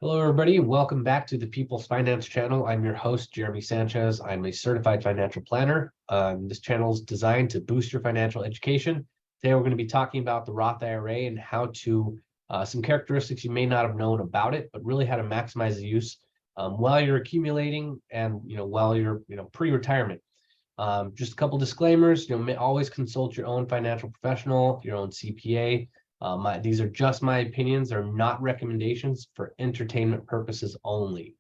Hello, everybody, and welcome back to the People's Finance Channel. I'm your host, Jeremy Sanchez. I'm a certified financial planner. This channel is designed to boost your financial education. Today, we're going to be talking about the Roth IRA and how to, some characteristics you may not have known about it, but really how to maximize the use while you're accumulating and, while you're, pre-retirement. Just a couple disclaimers, always consult your own financial professional, your own CPA. These are just my opinions. They're not recommendations for entertainment purposes only.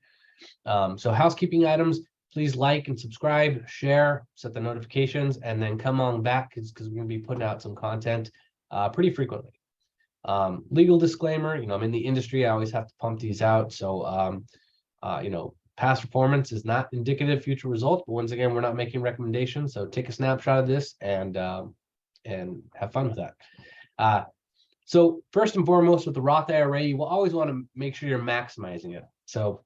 So housekeeping items, please like and subscribe, share, set the notifications, and then come on back because we're going to be putting out some content pretty frequently. Legal disclaimer, I'm in the industry. I always have to pump these out. So, past performance is not indicative of future results. But once again, we're not making recommendations. So take a snapshot of this and have fun with that. So first and foremost, with the Roth IRA, you will always want to make sure you're maximizing it. So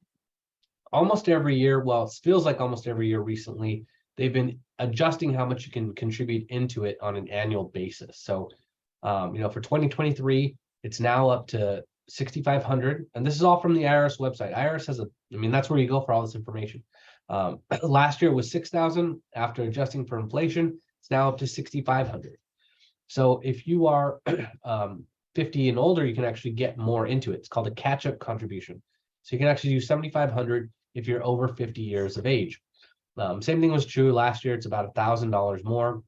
almost every year, well, it feels like almost every year recently, they've been adjusting how much you can contribute into it on an annual basis. So, for 2023, it's now up to 6,500, and this is all from the IRS website. IRS has that's where you go for all this information. Last year was 6,000. After adjusting for inflation, it's now up to 6,500. So if you are 50 and older, you can actually get more into it. It's called a catch-up contribution. So you can actually do 7,500 if you're over 50 years of age. Same thing was true last year. It's about $1,000 more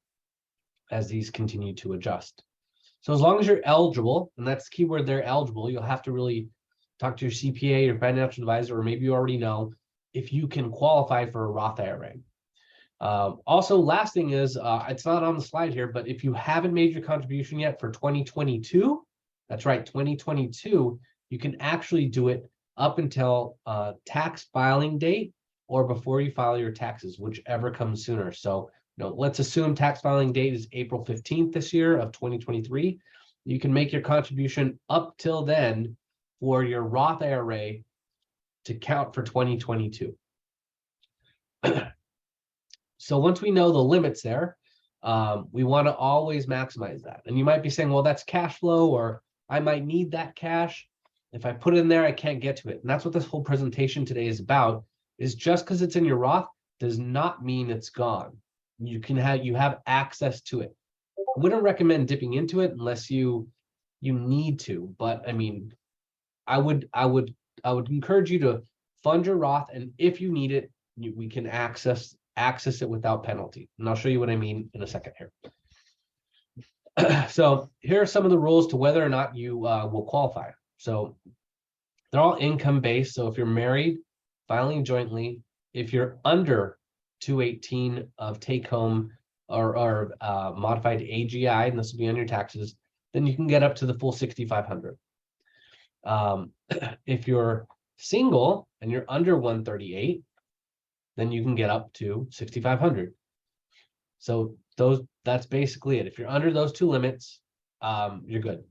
as these continue to adjust. So as long as you're eligible, and that's the key word, they're eligible, you'll have to really talk to your CPA, your financial advisor, or maybe you already know if you can qualify for a Roth IRA. Also, last thing is, it's not on the slide here, but if you haven't made your contribution yet for 2022, that's right, 2022, you can actually do it up until tax filing date or before you file your taxes, whichever comes sooner. So, let's assume tax filing date is April 15th this year of 2023. You can make your contribution up till then for your Roth IRA to count for 2022. So once we know the limits there, we want to always maximize that. And you might be saying, well, that's cash flow, or I might need that cash. If I put it in there, I can't get to it. And that's what this whole presentation today is about, is just because it's in your Roth does not mean it's gone. You have access to it. I wouldn't recommend dipping into it unless you need to, but I would encourage you to fund your Roth, and if you need it, we can access it without penalty. And I'll show you what I mean in a second here. So here are some of the rules to whether or not you will qualify. So they're all income based. So if you're married, filing jointly, if you're under 218 of take home or modified AGI, and this will be on your taxes, then you can get up to the full 6,500. If you're single and you're under 138, then you can get up to 6,500. So that's basically it. If you're under those two limits, you're good.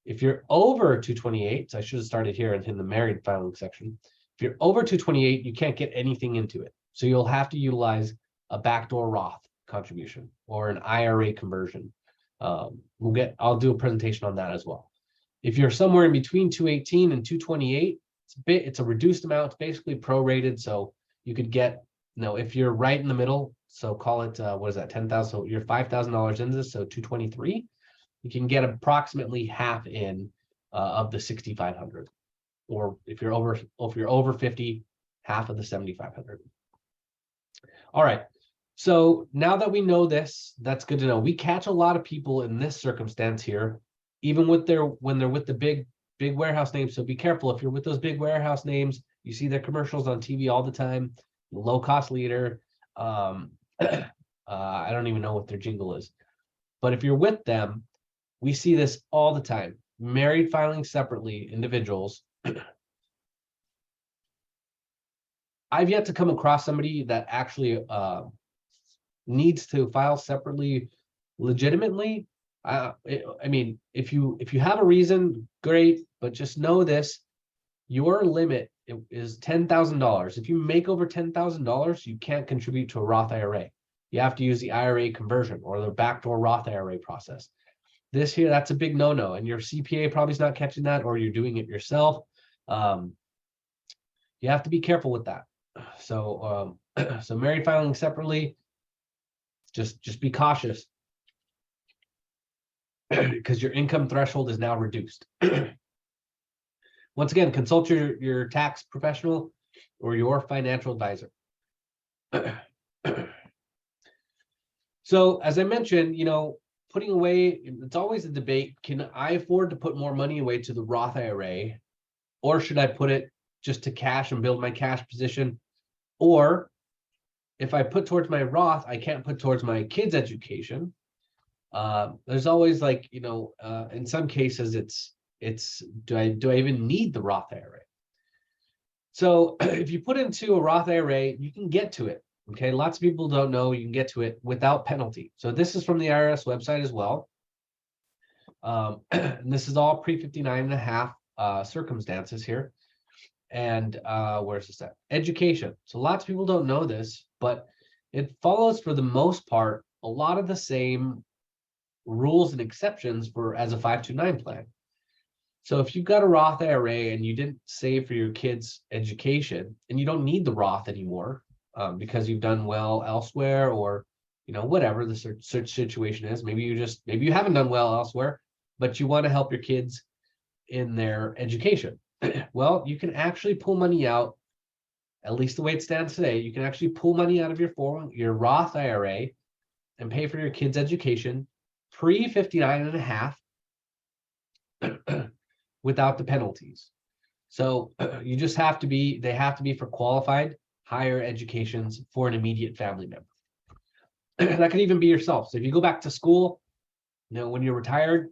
If you're over 228, so I should have started here in the married filing section. If you're over 228, you can't get anything into it. So you'll have to utilize a backdoor Roth contribution or an IRA conversion. I'll do a presentation on that as well. If you're somewhere in between 218 and 228, it's a reduced amount. It's basically prorated. So you could get, if you're right in the middle, so call it, what is that, 10,000, so you're $5,000 into this, so 223, you can get approximately half of the 6,500. Or if you're over 50, half of the 7,500. All right. So now that we know this, that's good to know. We catch a lot of people in this circumstance here, even when they're with the big warehouse names. So be careful if you're with those big warehouse names. You see their commercials on TV all the time. Low cost leader. I don't even know what their jingle is, but if you're with them, we see this all the time. Married filing separately, individuals. I've yet to come across somebody that actually needs to file separately legitimately. If you have a reason, great, but just know this: your limit is $10,000. If you make over $10,000, you can't contribute to a Roth IRA. You have to use the IRA conversion or the backdoor Roth IRA process. That's a big no-no, and your CPA probably is not catching that, or you're doing it yourself. You have to be careful with that. So, so married filing separately, just be cautious because your income threshold is now reduced. Once again, consult your tax professional or your financial advisor. So as I mentioned, putting away, it's always a debate. Can I afford to put more money away to the Roth IRA? Or should I put it just to cash and build my cash position? Or if I put towards my Roth, I can't put towards my kids' education. There's always like, in some cases it's do I even need the Roth IRA? So if you put into a Roth IRA, you can get to it. Okay, lots of people don't know you can get to it without penalty. So this is from the IRS website as well. And this is all pre-59 and a half circumstances here. And where's this at? Education. So lots of people don't know this, but it follows for the most part a lot of the same rules and exceptions for as a 529 plan. So if you've got a Roth IRA and you didn't save for your kids' education and you don't need the Roth anymore because you've done well elsewhere, or whatever the search situation is, maybe you haven't done well elsewhere, but you want to help your kids in their education. Well, you can actually pull money out, at least the way it stands today. You can actually pull money out of your Roth IRA and pay for your kids' education pre-59 and a half without the penalties. So you just have to be, they have to be for qualified higher educations for an immediate family member. That could even be yourself. So if you go back to school, when you're retired,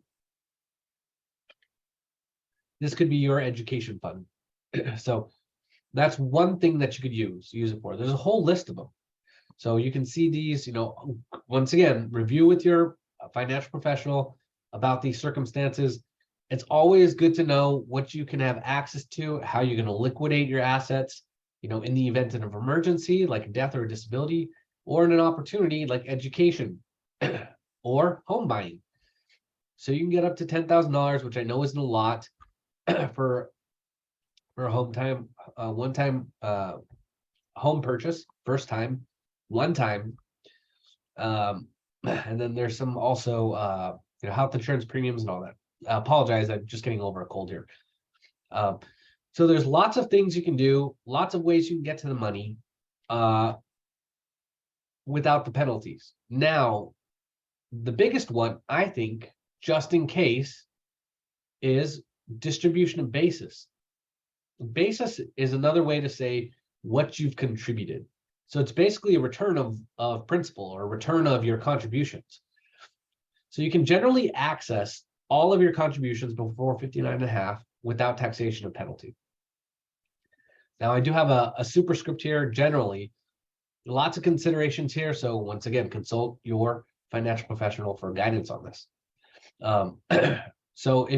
this could be your education fund. So that's one thing that you could use it for. There's a whole list of them. So you can see these, once again, review with your financial professional about these circumstances. It's always good to know what you can have access to, how you're going to liquidate your assets, in the event of an emergency, like a death or a disability, or in an opportunity like education or home buying. So you can get up to $10,000, which I know isn't a lot for a one-time home purchase, first time, one time. And then there's some also health insurance premiums and all that. I apologize, I'm just getting over a cold here. So there's lots of things you can do, lots of ways you can get to the money without the penalties. Now, the biggest one, I think, just in case, is distribution of basis. Basis is another way to say what you've contributed. So it's basically a return of principal or a return of your contributions. So you can generally access all of your contributions before 59 and a half without taxation or penalty. Now I do have a superscript here. Generally, lots of considerations here. So once again, consult your financial professional for guidance on this. So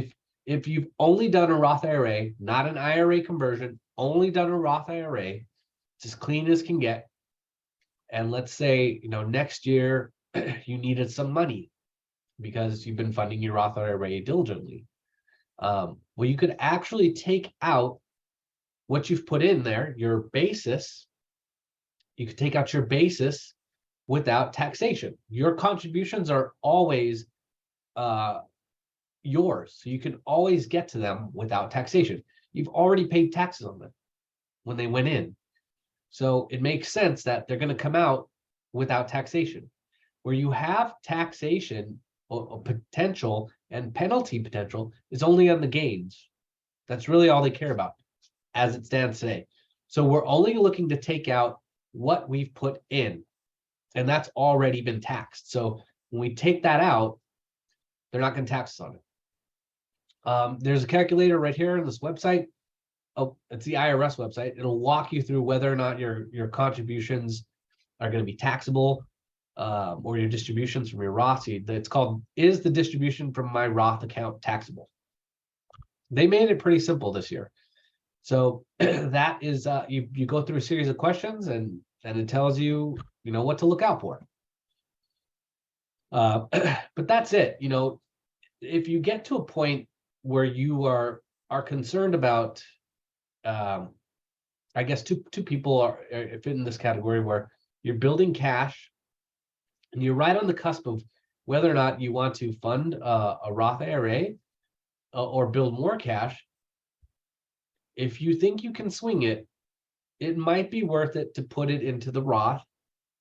if you've only done a Roth IRA, not an IRA conversion, only done a Roth IRA, it's as clean as can get. And let's say, next year you needed some money because you've been funding your Roth IRA diligently. Well, you could actually take out what you've put in there, your basis. You could take out your basis without taxation. Your contributions are always yours, so you can always get to them without taxation. You've already paid taxes on them when they went in. So it makes sense that they're going to come out without taxation. Where you have taxation or potential and penalty potential is only on the gains. That's really all they care about as it stands today. So we're only looking to take out what we've put in, and that's already been taxed. So when we take that out, they're not going to tax us on it. There's a calculator right here on this website. Oh, it's the IRS website. It'll walk you through whether or not your contributions are going to be taxable, or your distributions from your Roth. It's called, is the distribution from my Roth account taxable? They made it pretty simple this year. So that is, you go through a series of questions and it tells you, what to look out for. But that's it. If you get to a point where you are concerned about I guess two people are fit in this category where you're building cash and you're right on the cusp of whether or not you want to fund a Roth IRA or build more cash. If you think you can swing it, it might be worth it to put it into the Roth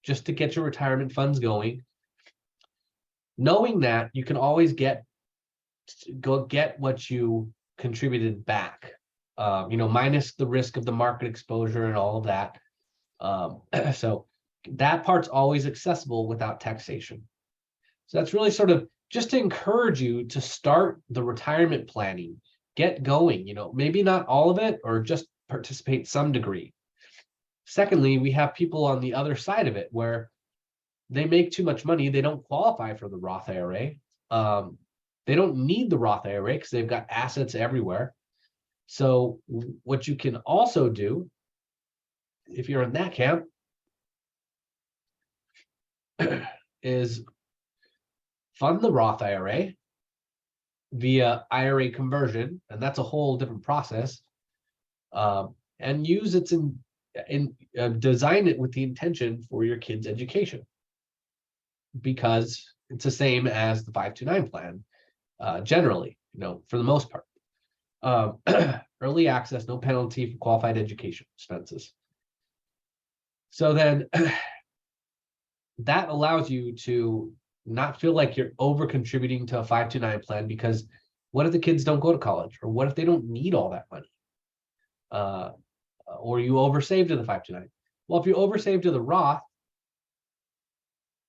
just to get your retirement funds going, knowing that you can always go get what you contributed back, minus the risk of the market exposure and all of that. So that part's always accessible without taxation. So that's really sort of just to encourage you to start the retirement planning, get going, maybe not all of it or just participate some degree. Secondly, we have people on the other side of it where they make too much money. They don't qualify for the Roth IRA. They don't need the Roth IRA because they've got assets everywhere. So what you can also do, if you're in that camp, is fund the Roth IRA via IRA conversion, and that's a whole different process. And use its design it with the intention for your kids' education, because it's the same as the 529 plan, generally, for the most part. Early access, no penalty for qualified education expenses. So then that allows you to not feel like you're over contributing to a 529 plan, because what if the kids don't go to college, or what if they don't need all that money? Or you oversave to the 529. Well, if you oversave to the Roth,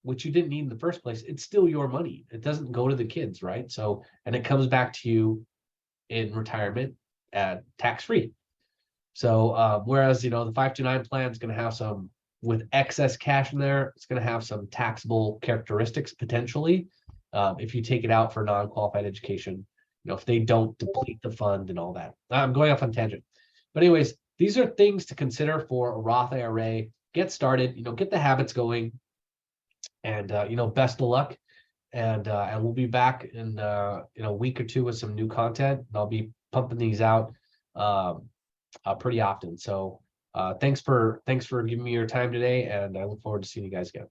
which you didn't need in the first place, it's still your money. It doesn't go to the kids, right? So, and it comes back to you in retirement tax-free. So whereas, the 529 plan is going to have some, with excess cash in there, it's going to have some taxable characteristics potentially, if you take it out for non-qualified education, if they don't deplete the fund and all that. I'm going off on tangent. But anyways, these are things to consider for a Roth IRA. Get started, get the habits going, and best of luck. And we'll be back in a week or two with some new content. And I'll be pumping these out pretty often. So thanks for giving me your time today, and I look forward to seeing you guys again.